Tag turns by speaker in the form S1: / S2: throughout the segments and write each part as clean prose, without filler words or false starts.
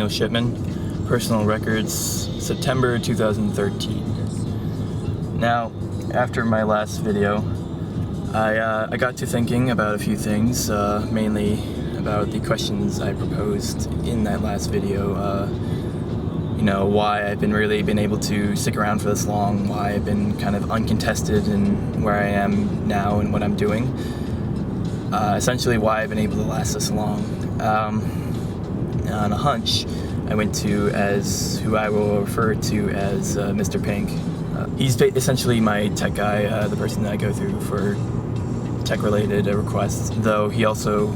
S1: Daniel Shipman, personal records, September 2013. Now, after my last video, I got to thinking about a few things, mainly about the questions I proposed in that last video. You know, why I've really been able to stick around for this long, why I've been kind of uncontested in where I am now and what I'm doing. Essentially why I've been able to last this long. On a hunch, I went to who I will refer to as Mr. Pink. He's essentially my tech guy, the person that I go through for tech-related requests, though he also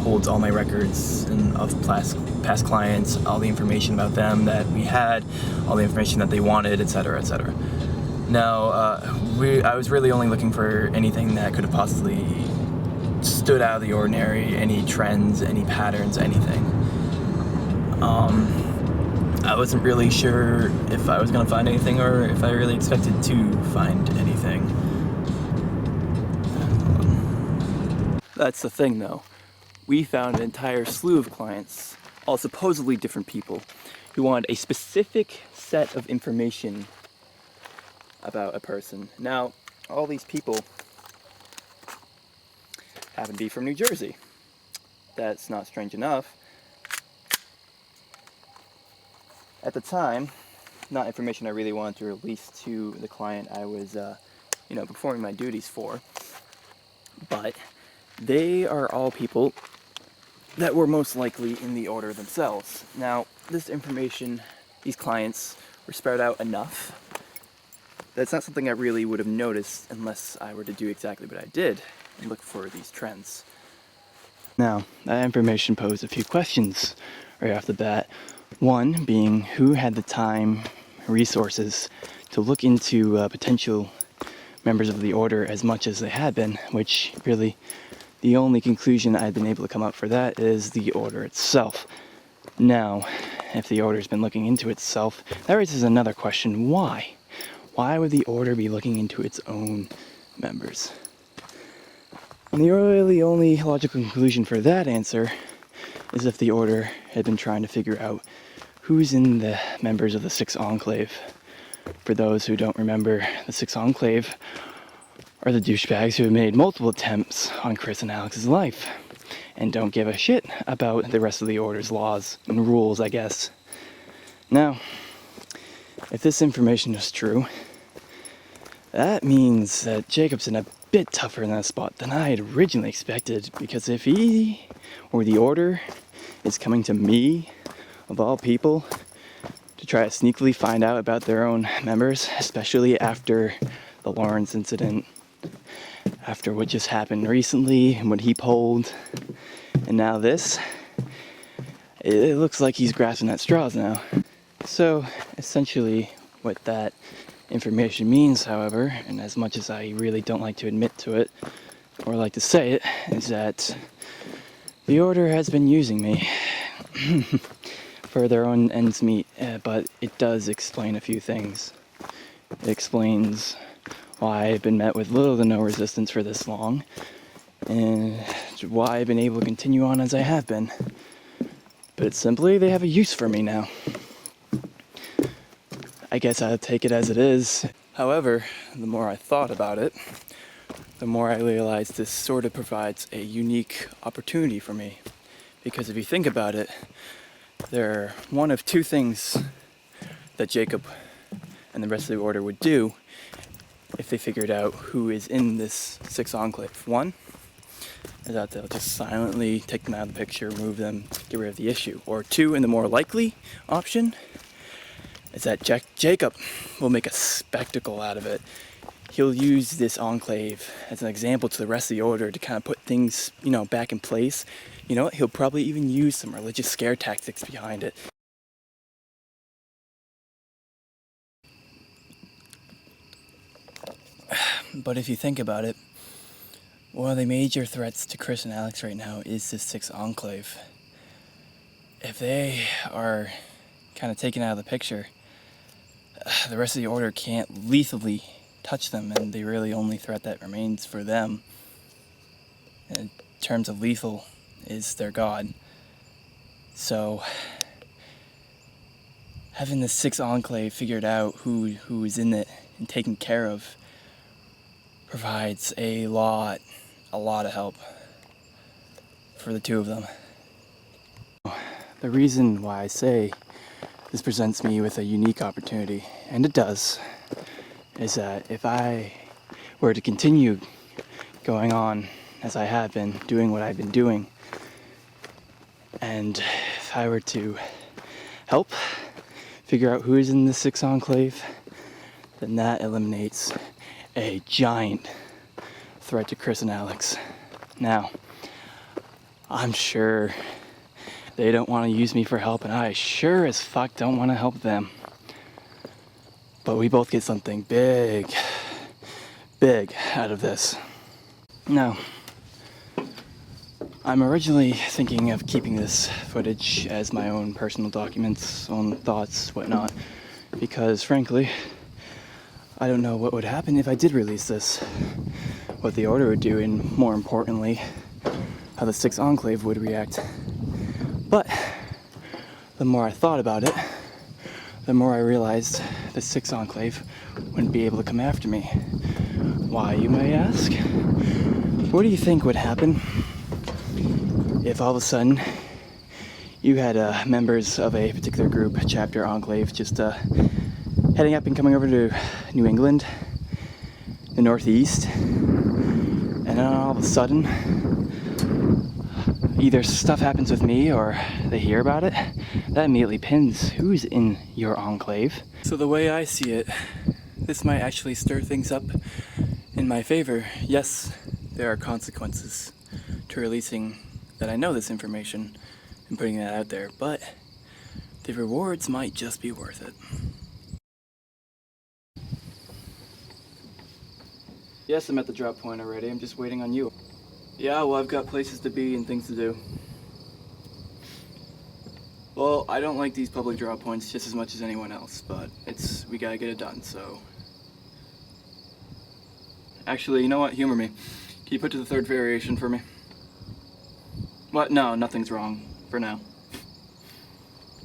S1: holds all my records of past clients, all the information about them that we had, all the information that they wanted, etc., etc. Now, I was really only looking for anything that could have possibly stood out of the ordinary, any trends, any patterns, anything. I wasn't really sure if I was going to find anything or if I really expected to find anything. That's the thing, though. We found an entire slew of clients, all supposedly different people, who wanted a specific set of information about a person. Now, all these people happen to be from New Jersey. That's not strange enough. At the time, not information I really wanted to release to the client I was, performing my duties for, but they are all people that were most likely in the order themselves. Now, this information, these clients were spread out enough that's not something I really would have noticed unless I were to do exactly what I did and look for these trends. Now, that information posed a few questions right off the bat. One being, who had the time, resources to look into potential members of the order as much as they had been, which really the only conclusion I've been able to come up for that is the order itself. Now, if the order's been looking into itself, that raises another question. Why? Why would the order be looking into its own members? And the really only logical conclusion for that answer is if the order had been trying to figure out who's in the members of the Sixth Enclave. For those who don't remember, the Sixth Enclave are the douchebags who have made multiple attempts on Chris and Alex's life and don't give a shit about the rest of the order's laws and rules, I guess. Now, if this information is true, that means that Jacob's in a bit tougher in that spot than I had originally expected, because if he or the order is coming to me, of all people, to try to sneakily find out about their own members, especially after the Lawrence incident, after what just happened recently and what he pulled, and now this, it looks like he's grasping at straws now. So essentially what that information means, however, and as much as I really don't like to admit to it or like to say it, is that the order has been using me for their own ends meet, but it does explain a few things. It explains why I've been met with little to no resistance for this long, and why I've been able to continue on as I have been. But it's simply, they have a use for me now. I guess I'll take it as it is. However, the more I thought about it, the more I realized this sort of provides a unique opportunity for me. Because if you think about it, there are one of two things that Jacob and the rest of the order would do if they figured out who is in this Sixth Enclave. One is that they'll just silently take them out of the picture, remove them, get rid of the issue. Or two, and the more likely option, is that Jacob will make a spectacle out of it. He'll use this enclave as an example to the rest of the order to kind of put things, back in place. You know what? He'll probably even use some religious scare tactics behind it. But if you think about it, one of the major threats to Chris and Alex right now is this Sixth Enclave. If they are kind of taken out of the picture, the rest of the order can't lethally touch them, and the really only threat that remains for them in terms of lethal is their god. So having the 6th Enclave figured out who is in it and taken care of provides a lot of help for the two of them. The reason why I say this presents me with a unique opportunity, and it does, is that if I were to continue going on as I have been, doing what I've been doing, and if I were to help figure out who is in the 6th Enclave, then that eliminates a giant threat to Chris and Alex. Now, I'm sure they don't want to use me for help, and I sure as fuck don't want to help them. But we both get something big out of this. Now, I'm originally thinking of keeping this footage as my own personal documents, own thoughts, whatnot, because frankly, I don't know what would happen if I did release this, what the Order would do, and more importantly, how the 6th Enclave would react. But the more I thought about it, the more I realized the 6th Enclave wouldn't be able to come after me. Why, you may ask? What do you think would happen if all of a sudden you had members of a particular group, chapter, enclave, just heading up and coming over to New England, the Northeast, and then all of a sudden either stuff happens with me or they hear about it? That immediately pins who's in your enclave. So the way I see it, this might actually stir things up in my favor. Yes, there are consequences to releasing that I know this information and putting that out there, but the rewards might just be worth it. Yes, I'm at the drop point already. I'm just waiting on you. Yeah, well, I've got places to be and things to do. Well, I don't like these public drop points just as much as anyone else, but we gotta get it done, so. Actually, you know what? Humor me. Can you put to the 3rd variation for me? What? No, nothing's wrong. For now.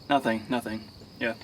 S1: Nothing. Yeah.